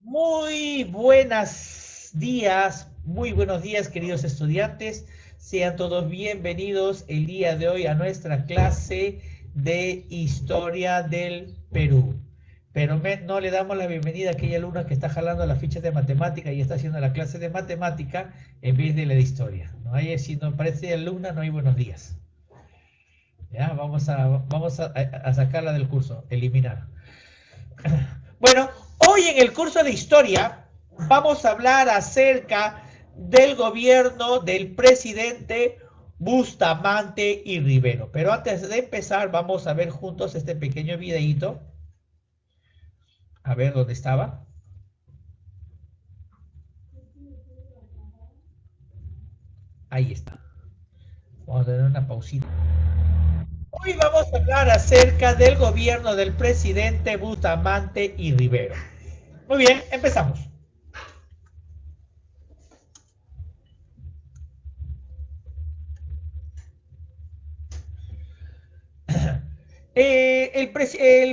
Muy buenos días, muy buenos días, queridos estudiantes. Sean todos bienvenidos el día de hoy a nuestra clase de Historia del Perú. Pero no le damos la bienvenida a aquella alumna que está jalando las fichas de matemática y está haciendo la clase de matemática en vez de la de historia. No hay, si no parece alumna, no hay buenos días. Ya, vamos a sacarla del curso, eliminar. Bueno, hoy en el curso de historia vamos a hablar acerca del gobierno del presidente Bustamante y Rivero. Pero antes de empezar, vamos a ver juntos este pequeño videíto. A ver dónde estaba. Ahí está. Vamos a tener una pausita. Hoy vamos a hablar acerca del gobierno del presidente Bustamante y Rivero. Muy bien, empezamos. El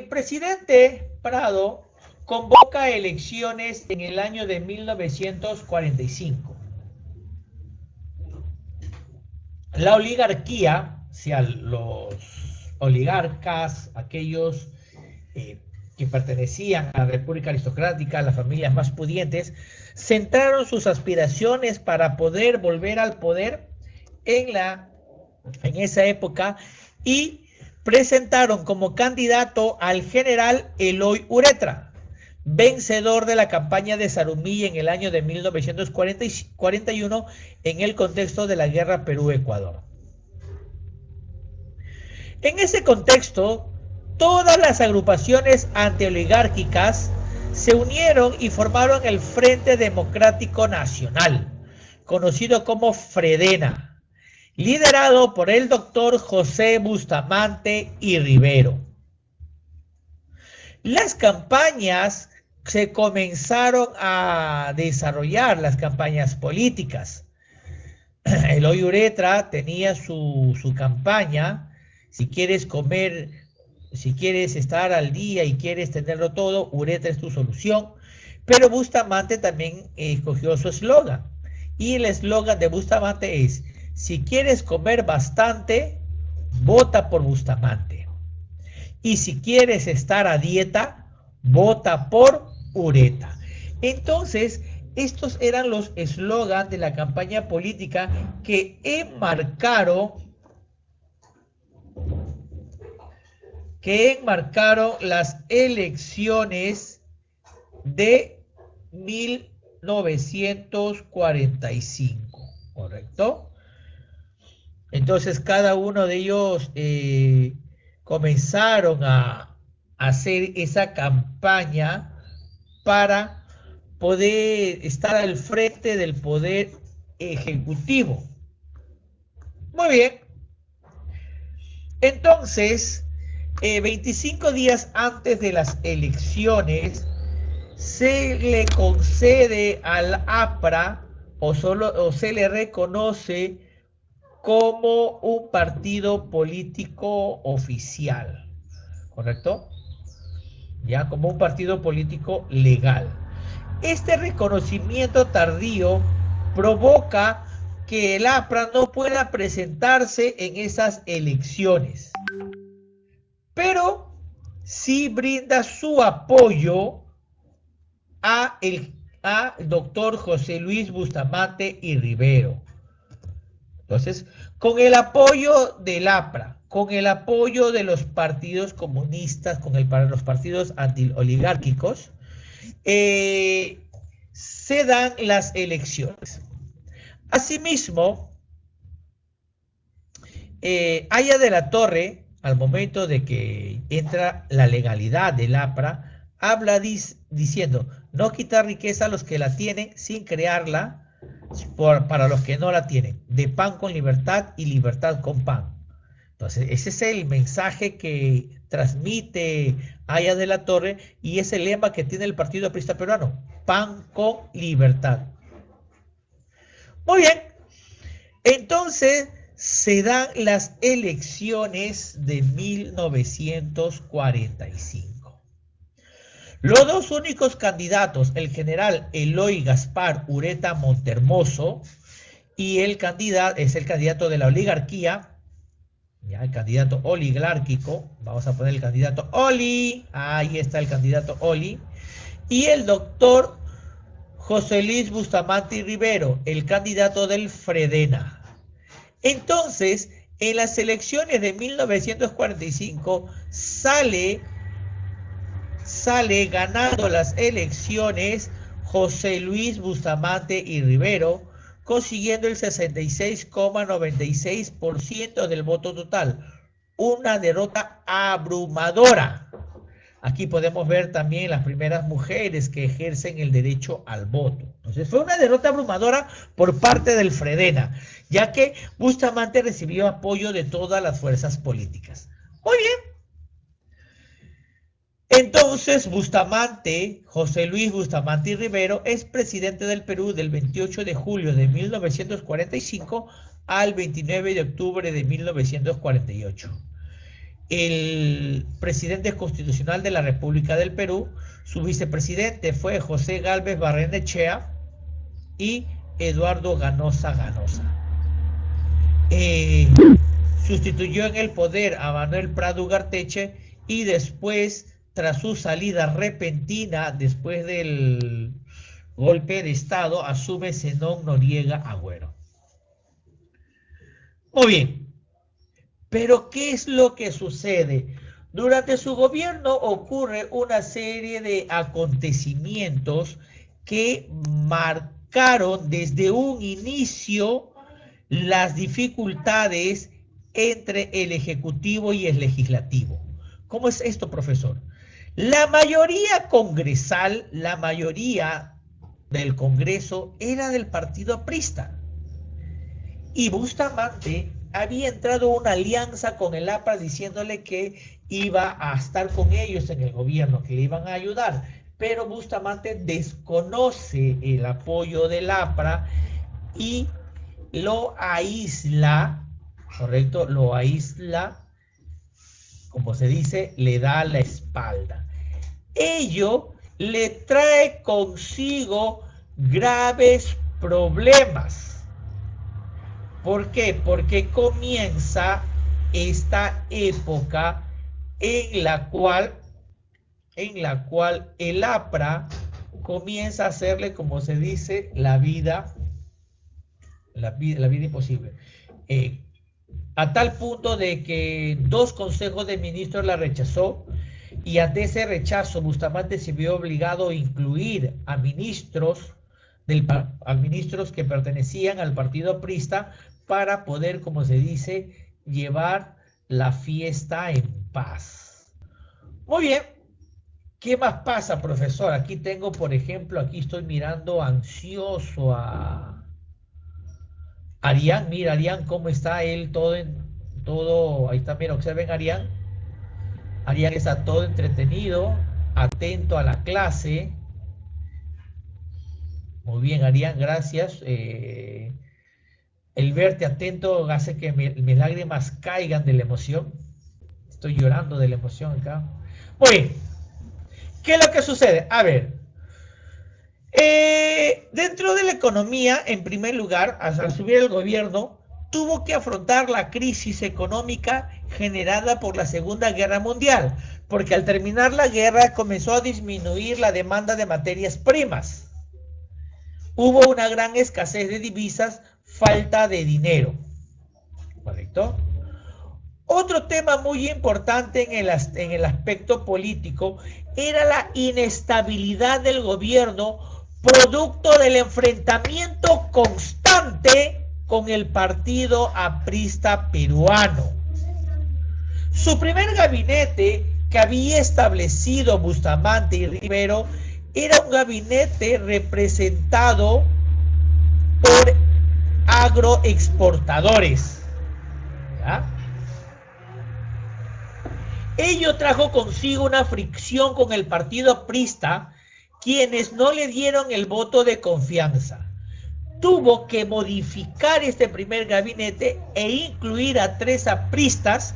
presidente Prado convoca elecciones en el año de 1945. La oligarquía, o sea, los oligarcas, aquellos que pertenecían a la República Aristocrática, las familias más pudientes, centraron sus aspiraciones para poder volver al poder en esa época y presentaron como candidato al general Eloy Ureta, vencedor de la campaña de Zarumilla en el año de 1941 en el contexto de la guerra Perú-Ecuador. En ese contexto, todas las agrupaciones antioligárquicas se unieron y formaron el Frente Democrático Nacional, conocido como Fredena, liderado por el doctor José Bustamante y Rivero. Las campañas se comenzaron a desarrollar, las campañas políticas. Eloy Ureta tenía su campaña. Si quieres comer, si quieres estar al día y quieres tenerlo todo, Ureta es tu solución. Pero Bustamante también escogió su eslogan. Y el eslogan de Bustamante es: si quieres comer bastante, vota por Bustamante. Y si quieres estar a dieta, vota por Ureta. Entonces, estos eran los eslogans de la campaña política que enmarcaron las elecciones de 1945, ¿correcto? Entonces cada uno de ellos comenzaron a hacer esa campaña para poder estar al frente del poder ejecutivo. Muy bien. Entonces, 25 días antes de las elecciones, se le concede al APRA o se le reconoce como un partido político oficial, ¿correcto? Ya, como un partido político legal. Este reconocimiento tardío provoca que el APRA no pueda presentarse en esas elecciones, pero sí brinda su apoyo a doctor José Luis Bustamante y Rivero. Entonces, con el apoyo del APRA, con el apoyo de los partidos comunistas, para los partidos antioligárquicos, se dan las elecciones. Asimismo, Aya de la Torre, al momento de que entra la legalidad del APRA, habla diciendo: no quitar riqueza a los que la tienen sin crearla para los que no la tienen, de pan con libertad y libertad con pan. Entonces, ese es el mensaje que transmite Aya de la Torre y es el lema que tiene el Partido Aprista Peruano: pan con libertad. Muy bien, entonces se dan las elecciones de 1945. Los dos únicos candidatos, el general Eloy Gaspar Ureta Montermoso y el candidato de la oligarquía, ya, el candidato oligárquico, vamos a poner el candidato Oli, ahí está el candidato Oli, y el doctor José Luis Bustamante y Rivero, el candidato del Fredena. Entonces, en las elecciones de 1945 sale ganando las elecciones José Luis Bustamante y Rivero, consiguiendo el 66,96% del voto total. Una derrota abrumadora. Aquí podemos ver también las primeras mujeres que ejercen el derecho al voto. Entonces fue una derrota abrumadora por parte del Fredena, ya que Bustamante recibió apoyo de todas las fuerzas políticas. Muy bien. Entonces Bustamante, José Luis Bustamante y Rivero, es presidente del Perú del 28 de julio de 1945 al 29 de octubre de 1948. El presidente constitucional de la República del Perú, su vicepresidente fue José Gálvez Barrenechea y Eduardo Ganosa Ganosa. Sustituyó en el poder a Manuel Prado Ugarteche y después, tras su salida repentina después del golpe de Estado, asume Zenón Noriega Agüero. Muy bien. Pero ¿qué es lo que sucede? Durante su gobierno ocurre una serie de acontecimientos que marcaron desde un inicio las dificultades entre el Ejecutivo y el Legislativo. ¿Cómo es esto, profesor? La mayoría congresal, la mayoría del Congreso era del partido aprista. Y Bustamante había entrado una alianza con el APRA diciéndole que iba a estar con ellos en el gobierno, que le iban a ayudar. Pero Bustamante desconoce el apoyo del APRA y lo aísla, ¿correcto? Lo aísla, como se dice, le da la espalda. Ello le trae consigo graves problemas. ¿Por qué? Porque comienza esta época en la cual el APRA comienza a hacerle, como se dice, la vida imposible. A tal punto de que 2 consejos de ministros la rechazó, y ante ese rechazo Bustamante se vio obligado a incluir a ministros que pertenecían al partido aprista para poder, como se dice, llevar la fiesta en paz. Muy bien. ¿Qué más pasa, profesor? Aquí tengo, por ejemplo, aquí estoy mirando ansioso a Arián. Mira, Arián, cómo está él todo, ahí está, mira, observen a Arián. Arián está todo entretenido, atento a la clase. Muy bien, Arián, gracias. El verte atento hace que mis lágrimas caigan de la emoción. Estoy llorando de la emoción acá. Muy bien. ¿Qué es lo que sucede? A ver. Dentro de la economía, en primer lugar, al subir el gobierno, tuvo que afrontar la crisis económica generada por la Segunda Guerra Mundial, porque al terminar la guerra comenzó a disminuir la demanda de materias primas. Hubo una gran escasez de divisas, falta de dinero. ¿Correcto? Otro tema muy importante en el aspecto político era la inestabilidad del gobierno, producto del enfrentamiento constante con el partido aprista peruano. Su primer gabinete que había establecido Bustamante y Rivero era un gabinete representado por agroexportadores. ¿Ya? Ello trajo consigo una fricción con el partido aprista, quienes no le dieron el voto de confianza. Tuvo que modificar este primer gabinete e incluir a 3 apristas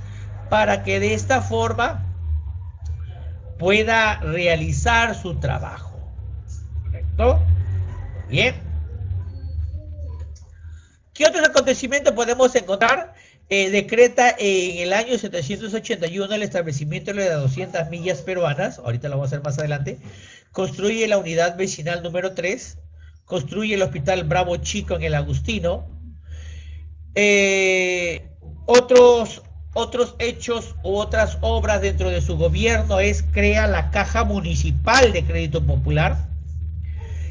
para que de esta forma pueda realizar su trabajo. ¿Correcto? Bien. ¿Qué otros acontecimientos podemos encontrar? Decreta en el año 781 el establecimiento de las 200 millas peruanas, ahorita lo vamos a hacer más adelante, construye la unidad vecinal número 3, construye el hospital Bravo Chico en el Agustino. Otros hechos u otras obras dentro de su gobierno es crea la Caja Municipal de Crédito Popular,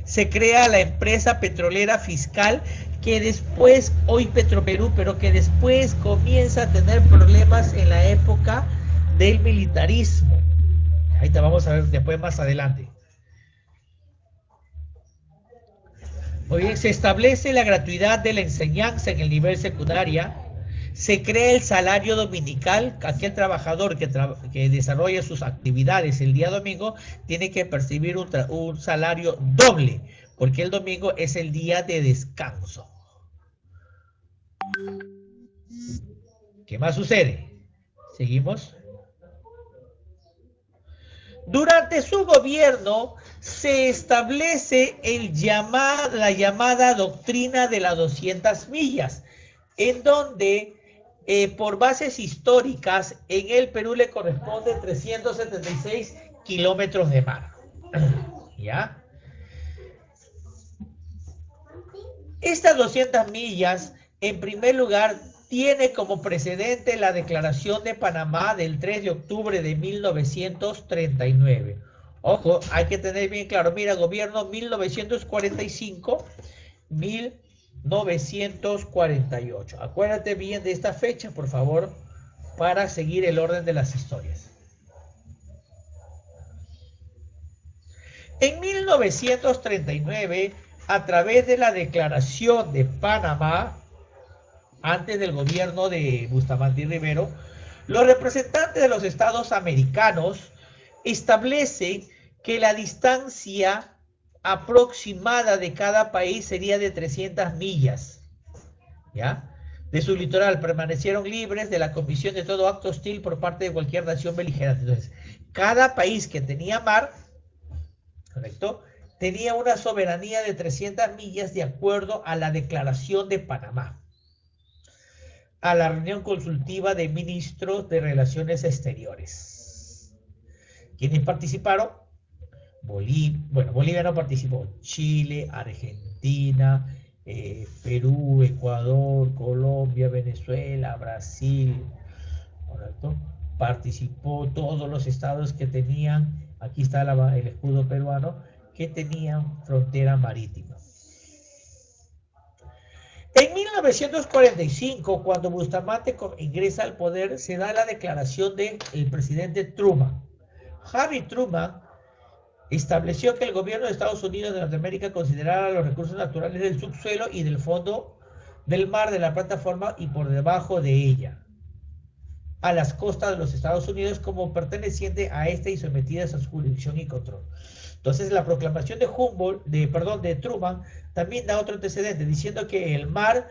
se crea la empresa petrolera fiscal que después, hoy Petroperú, pero que después comienza a tener problemas en la época del militarismo. Ahí te vamos a ver después más adelante. Muy bien, se establece la gratuidad de la enseñanza en el nivel secundaria, se crea el salario dominical, aquel trabajador que desarrolla sus actividades el día domingo tiene que percibir un salario doble, porque el domingo es el día de descanso. ¿Qué más sucede? Seguimos. Durante su gobierno se establece la llamada doctrina de las 200 millas, en donde por bases históricas en el Perú le corresponde 376 kilómetros de mar. ¿Ya? Estas 200 millas, en primer lugar, tiene como precedente la Declaración de Panamá del 3 de octubre de 1939. Ojo, hay que tener bien claro, mira, gobierno 1945, 1948. Acuérdate bien de esta fecha, por favor, para seguir el orden de las historias. En 1939, a través de la Declaración de Panamá, antes del gobierno de Bustamante Rivero, los representantes de los estados americanos establecen que la distancia aproximada de cada país sería de 300 millas, ¿ya? De su litoral permanecieron libres de la comisión de todo acto hostil por parte de cualquier nación beligerante. Entonces, cada país que tenía mar, ¿correcto?, tenía una soberanía de 300 millas de acuerdo a la Declaración de Panamá, a la reunión consultiva de ministros de Relaciones Exteriores. ¿Quiénes participaron? Bolivia no participó. Chile, Argentina, Perú, Ecuador, Colombia, Venezuela, Brasil, ¿correcto? Participó todos los estados que tenían, aquí está el escudo peruano, que tenían frontera marítima. En 1945, cuando Bustamante ingresa al poder, se da la declaración del presidente Truman. Harry Truman estableció que el gobierno de Estados Unidos de Norteamérica considerara los recursos naturales del subsuelo y del fondo del mar de la plataforma y por debajo de ella, a las costas de los Estados Unidos como perteneciente a esta y sometidas a su jurisdicción y control. Entonces la proclamación de Truman también da otro antecedente, diciendo que el mar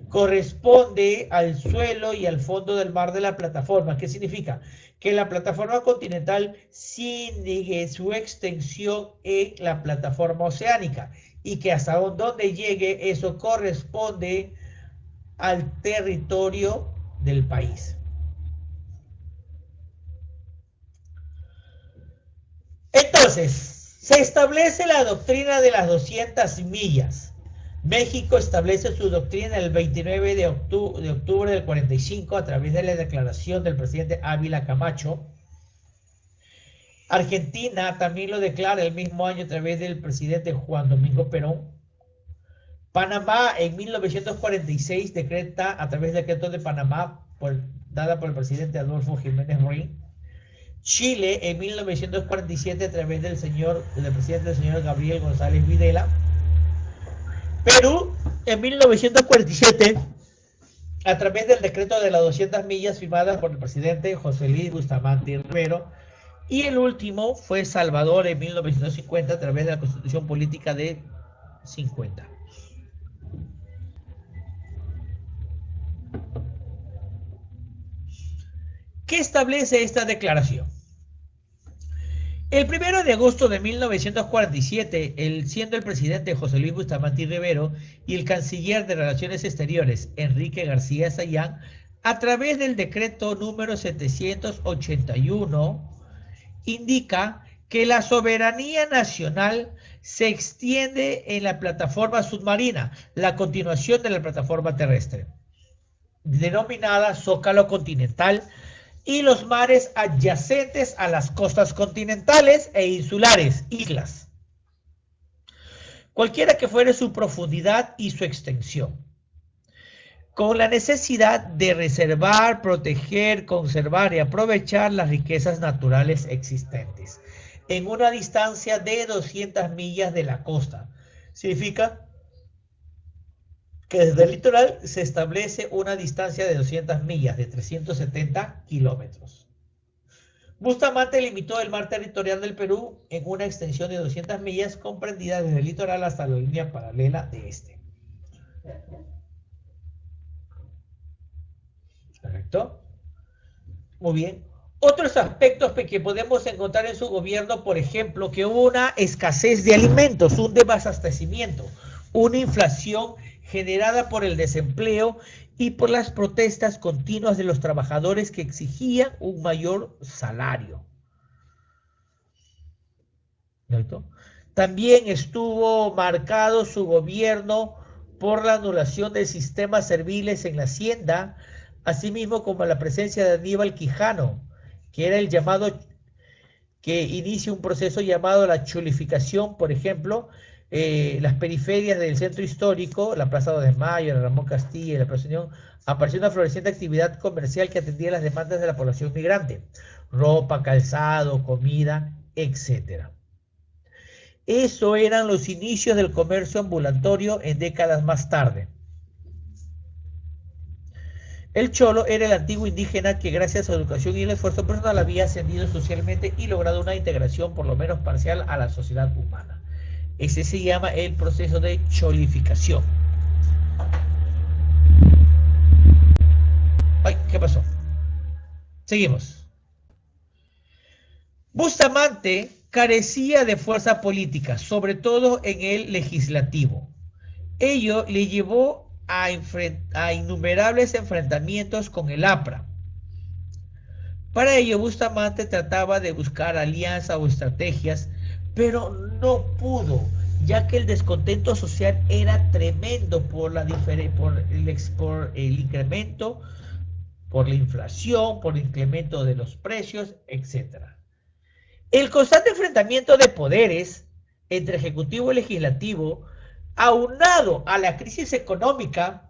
corresponde al suelo y al fondo del mar de la plataforma. ¿Qué significa? Que la plataforma continental sigue su extensión en la plataforma oceánica y que hasta donde llegue eso corresponde al territorio del país. Entonces, se establece la doctrina de las 200 millas. México establece su doctrina el 29 de octubre del 45 a través de la declaración del presidente Ávila Camacho. Argentina también lo declara el mismo año a través del presidente Juan Domingo Perón. Panamá en 1946 decreta a través del decreto de Panamá dada por el presidente Adolfo Jiménez Ruín. Chile en 1947 a través del presidente señor Gabriel González Videla. Perú en 1947 a través del decreto de las 200 millas firmadas por el presidente José Luis Bustamante Rivero. Y el último fue Salvador en 1950 a través de la Constitución Política de 50. ¿Qué establece esta declaración? El 1 de agosto de 1947, siendo el presidente José Luis Bustamante Rivero y el canciller de Relaciones Exteriores, Enrique García Sayán, a través del decreto número 781, indica que la soberanía nacional se extiende en la plataforma submarina, la continuación de la plataforma terrestre, denominada Zócalo Continental, y los mares adyacentes a las costas continentales e insulares, islas, cualquiera que fuere su profundidad y su extensión, con la necesidad de reservar, proteger, conservar y aprovechar las riquezas naturales existentes, en una distancia de 200 millas de la costa. Significa que desde el litoral se establece una distancia de 200 millas, de 370 kilómetros. Bustamante limitó el mar territorial del Perú en una extensión de 200 millas comprendida desde el litoral hasta la línea paralela de este. ¿Correcto? Muy bien. Otros aspectos que podemos encontrar en su gobierno, por ejemplo, que hubo una escasez de alimentos, un desabastecimiento, una inflación generada por el desempleo y por las protestas continuas de los trabajadores que exigían un mayor salario. ¿Cierto? También estuvo marcado su gobierno por la anulación de sistemas serviles en la hacienda, asimismo como la presencia de Aníbal Quijano, que era el llamado, que inicia un proceso llamado la chulificación, por ejemplo, las periferias del centro histórico, la Plaza de Mayo, la Ramón Castilla y la Plaza Unión, apareció una floreciente actividad comercial que atendía las demandas de la población migrante, ropa, calzado, comida, etc. Eso eran los inicios del comercio ambulatorio en décadas más tarde. El cholo era el antiguo indígena que gracias a su educación y el esfuerzo personal había ascendido socialmente y logrado una integración por lo menos parcial a la sociedad humana. Ese se llama el proceso de cholificación. Ay, ¿qué pasó? Seguimos. Bustamante carecía de fuerza política, sobre todo en el legislativo. Ello le llevó a innumerables enfrentamientos con el APRA. Para ello, Bustamante trataba de buscar alianzas o estrategias, pero no pudo, ya que el descontento social era tremendo por el incremento, por la inflación, por el incremento de los precios, etc. El constante enfrentamiento de poderes entre ejecutivo y legislativo, aunado a la crisis económica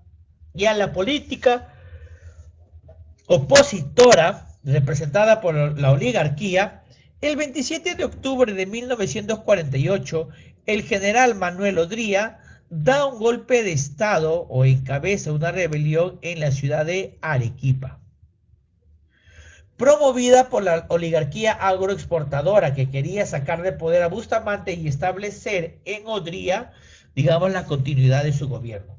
y a la política opositora representada por la oligarquía, el 27 de octubre de 1948, el general Manuel Odría da un golpe de estado o encabeza una rebelión en la ciudad de Arequipa, promovida por la oligarquía agroexportadora que quería sacar de poder a Bustamante y establecer en Odría, digamos, la continuidad de su gobierno.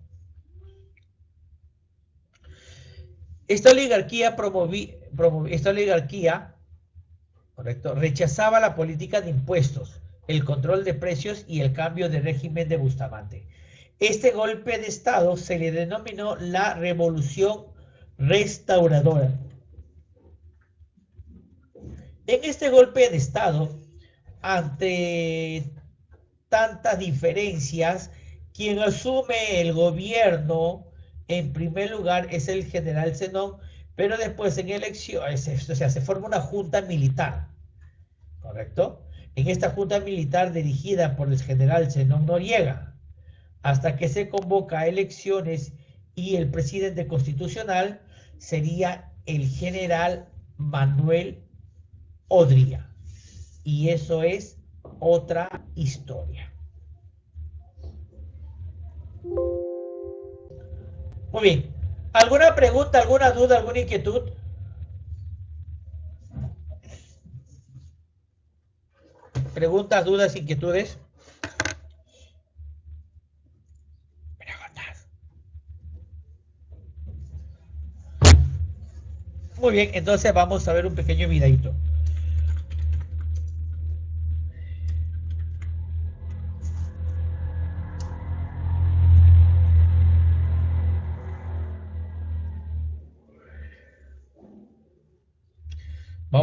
Esta oligarquía, correcto, rechazaba la política de impuestos, el control de precios y el cambio de régimen de Bustamante. Este golpe de estado se le denominó la Revolución Restauradora. En este golpe de estado, ante tantas diferencias, quien asume el gobierno en primer lugar es el general Zenón, pero después en elecciones, o sea, se forma una junta militar, ¿correcto? En esta junta militar dirigida por el general Zenón Noriega, hasta que se convoca a elecciones y el presidente constitucional sería el general Manuel Odría. Y eso es otra historia. Muy bien. ¿Alguna pregunta, alguna duda, alguna inquietud? ¿Preguntas, dudas, inquietudes? Muy bien, entonces vamos a ver un pequeño videito.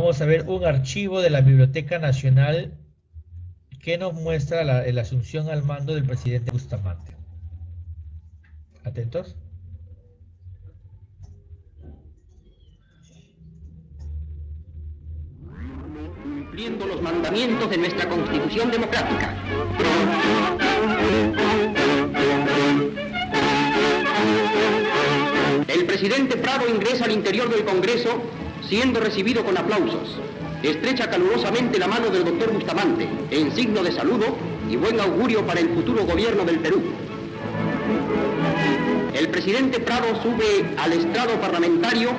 Vamos a ver un archivo de la Biblioteca Nacional que nos muestra la asunción al mando del presidente Bustamante. ¿Atentos? Cumpliendo los mandamientos de nuestra Constitución democrática. El presidente Prado ingresa al interior del Congreso siendo recibido con aplausos. Estrecha calurosamente la mano del doctor Bustamante en signo de saludo y buen augurio para el futuro gobierno del Perú. El presidente Prado sube al estrado parlamentario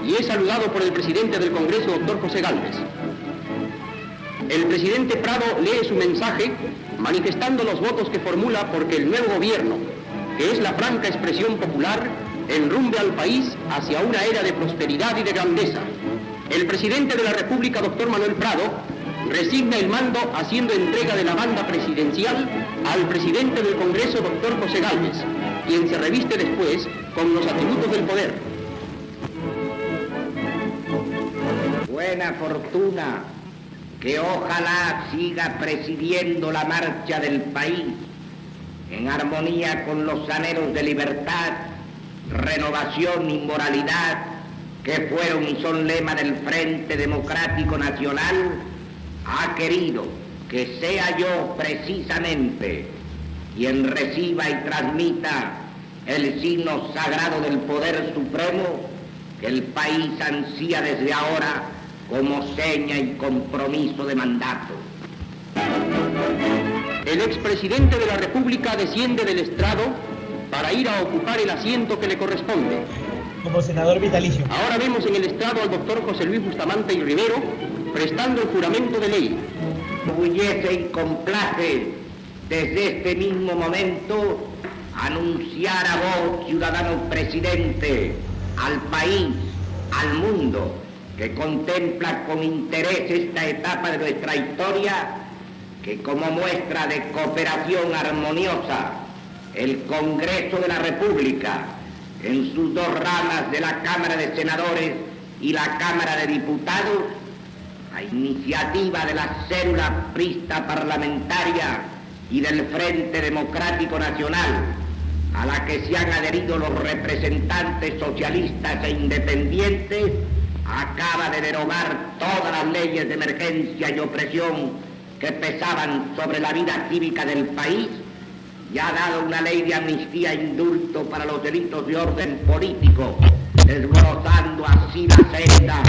y es saludado por el presidente del Congreso, doctor José Gálvez. El presidente Prado lee su mensaje manifestando los votos que formula porque el nuevo gobierno, que es la franca expresión popular, enrumbe al país hacia una era de prosperidad y de grandeza. El presidente de la República, doctor Manuel Prado, resigna el mando haciendo entrega de la banda presidencial al presidente del Congreso, doctor José Gálvez, quien se reviste después con los atributos del poder. Buena fortuna que ojalá siga presidiendo la marcha del país en armonía con los anhelos de libertad, renovación y moralidad que fueron y son lema del Frente Democrático Nacional, ha querido que sea yo precisamente quien reciba y transmita el signo sagrado del poder supremo que el país ansía desde ahora como seña y compromiso de mandato. El expresidente de la República desciende del estrado para ir a ocupar el asiento que le corresponde. Como senador vitalicio. Ahora vemos en el estrado al doctor José Luis Bustamante y Rivero prestando el juramento de ley. Orgullece y complace desde este mismo momento anunciar a vos, ciudadano presidente, al país, al mundo, que contempla con interés esta etapa de nuestra historia, que como muestra de cooperación armoniosa, el Congreso de la República, en sus dos ramas de la Cámara de Senadores y la Cámara de Diputados, a iniciativa de la célula prista parlamentaria y del Frente Democrático Nacional, a la que se han adherido los representantes socialistas e independientes, acaba de derogar todas las leyes de emergencia y opresión que pesaban sobre la vida cívica del país y ha dado una ley de amnistía e indulto para los delitos de orden político, desbrozando así la senda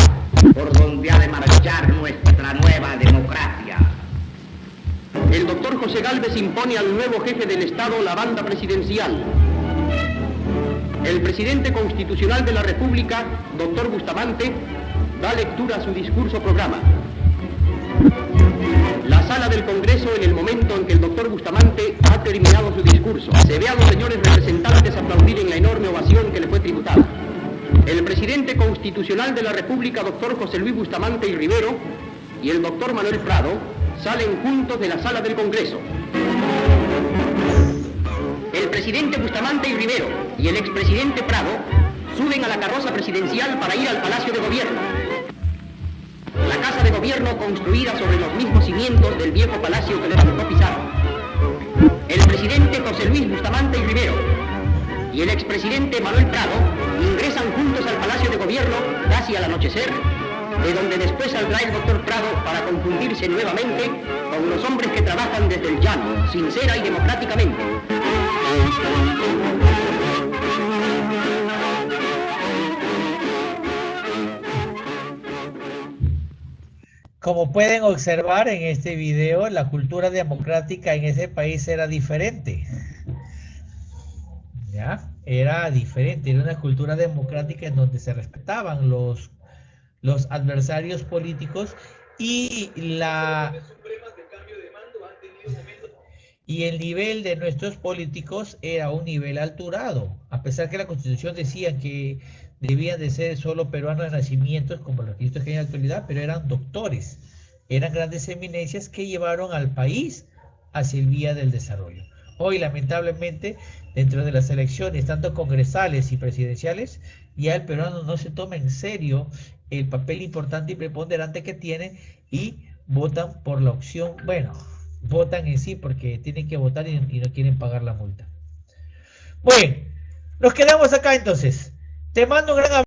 por donde ha de marchar nuestra nueva democracia. El doctor José Gálvez impone al nuevo jefe del Estado la banda presidencial. El presidente constitucional de la República, doctor Bustamante, da lectura a su discurso programa. La sala del Congreso, en el momento en que el doctor Bustamante ha terminado su discurso, se ve a los señores representantes aplaudir en la enorme ovación que le fue tributada. El presidente constitucional de la República, doctor José Luis Bustamante y Rivero, y el doctor Manuel Prado salen juntos de la sala del Congreso. El presidente Bustamante y Rivero y el expresidente Prado suben a la carroza presidencial para ir al Palacio de Gobierno. La casa de gobierno construida sobre los mismos cimientos del viejo palacio que levantó Pizarro. El presidente José Luis Bustamante y Rivero y el expresidente Manuel Prado ingresan juntos al Palacio de Gobierno casi al anochecer, de donde después saldrá el doctor Prado para confundirse nuevamente con los hombres que trabajan desde el llano, sincera y democráticamente. Como pueden observar en este video, la cultura democrática en ese país era diferente. ¿Ya? Era diferente, era una cultura democrática en donde se respetaban los adversarios políticos y el nivel de nuestros políticos era un nivel alturado, a pesar que la Constitución decía que debían de ser solo peruanos de nacimientos como los registros que hay en la actualidad, pero eran doctores, eran grandes eminencias que llevaron al país hacia el vía del desarrollo. Hoy, lamentablemente, dentro de las elecciones, tanto congresales y presidenciales, ya el peruano no se toma en serio el papel importante y preponderante que tiene y votan por la opción, bueno, votan en sí porque tienen que votar y no quieren pagar la multa. Bueno, nos quedamos acá entonces. Te mando un gran abrazo.